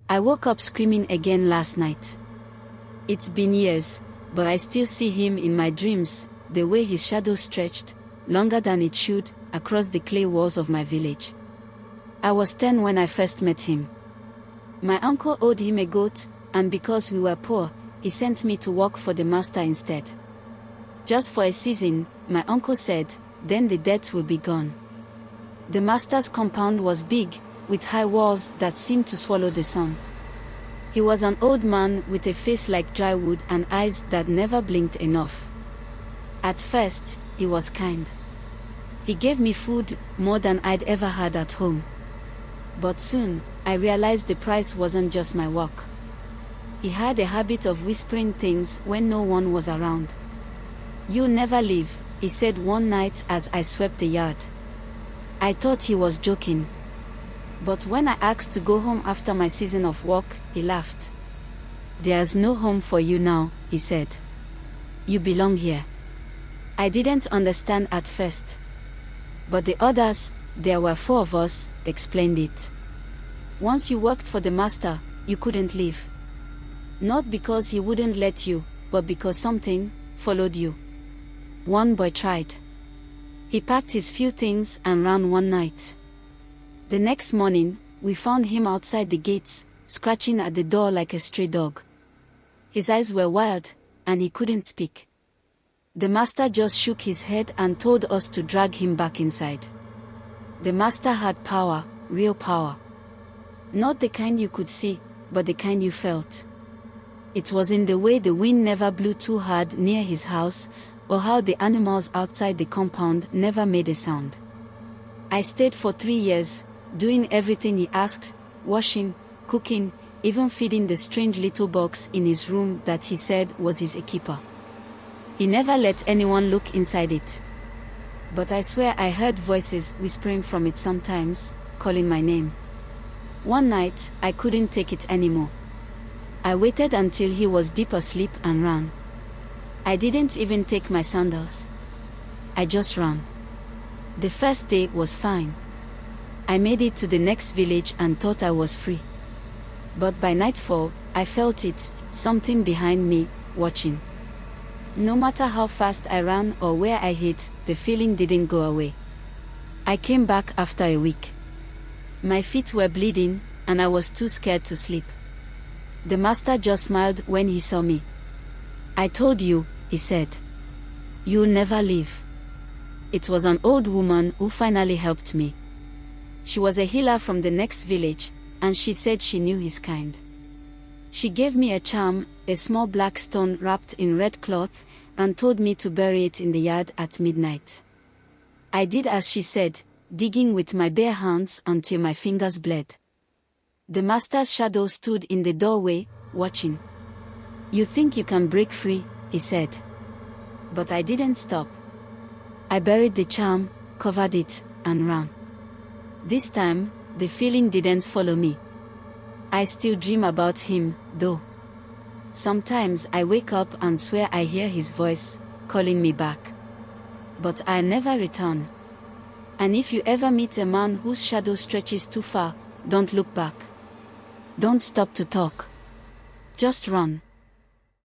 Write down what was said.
I woke up screaming again last night. It's been years, but I still see him in my dreams, the way his shadow stretched, longer than it should, across the clay walls of my village. I was 10 when I first met him. My uncle owed him a goat, and because we were poor, he sent me to work for the master instead. Just for a season, my uncle said, then the debt will be gone. The master's compound was big, with high walls that seemed to swallow the sun. He was an old man with a face like dry wood and eyes that never blinked enough. At first, he was kind. He gave me food, more than I'd ever had at home. But soon, I realized the price wasn't just my work. He had a habit of whispering things when no one was around. "You'll never leave," he said one night as I swept the yard. I thought he was joking. But when I asked to go home after my season of work, he laughed. "There's no home for you now," he said. "You belong here." I didn't understand at first. But the others, there were 4 of us, explained it. Once you worked for the master, you couldn't leave. Not because he wouldn't let you, but because something followed you. One boy tried. He packed his few things and ran one night. The next morning, we found him outside the gates, scratching at the door like a stray dog. His eyes were wild, and he couldn't speak. The master just shook his head and told us to drag him back inside. The master had power, real power. Not the kind you could see, but the kind you felt. It was in the way the wind never blew too hard near his house, or how the animals outside the compound never made a sound. I stayed for 3 years, doing everything he asked, washing, cooking, even feeding the strange little box in his room that he said was his keeper. He never let anyone look inside it. But I swear I heard voices whispering from it sometimes, calling my name. One night, I couldn't take it anymore. I waited until he was deep asleep and ran. I didn't even take my sandals. I just ran. The first day was fine. I made it to the next village and thought I was free. But by nightfall, I felt it, something behind me, watching. No matter how fast I ran or where I hid, the feeling didn't go away. I came back after a week. My feet were bleeding, and I was too scared to sleep. The master just smiled when he saw me. "I told you," he said. "You'll never leave." It was an old woman who finally helped me. She was a healer from the next village, and she said she knew his kind. She gave me a charm, a small black stone wrapped in red cloth, and told me to bury it in the yard at midnight. I did as she said, digging with my bare hands until my fingers bled. The master's shadow stood in the doorway, watching. "You think you can break free," he said. But I didn't stop. I buried the charm, covered it, and ran. This time, the feeling didn't follow me. I still dream about him, though. Sometimes I wake up and swear I hear his voice, calling me back. But I never return. And if you ever meet a man whose shadow stretches too far, don't look back. Don't stop to talk. Just run.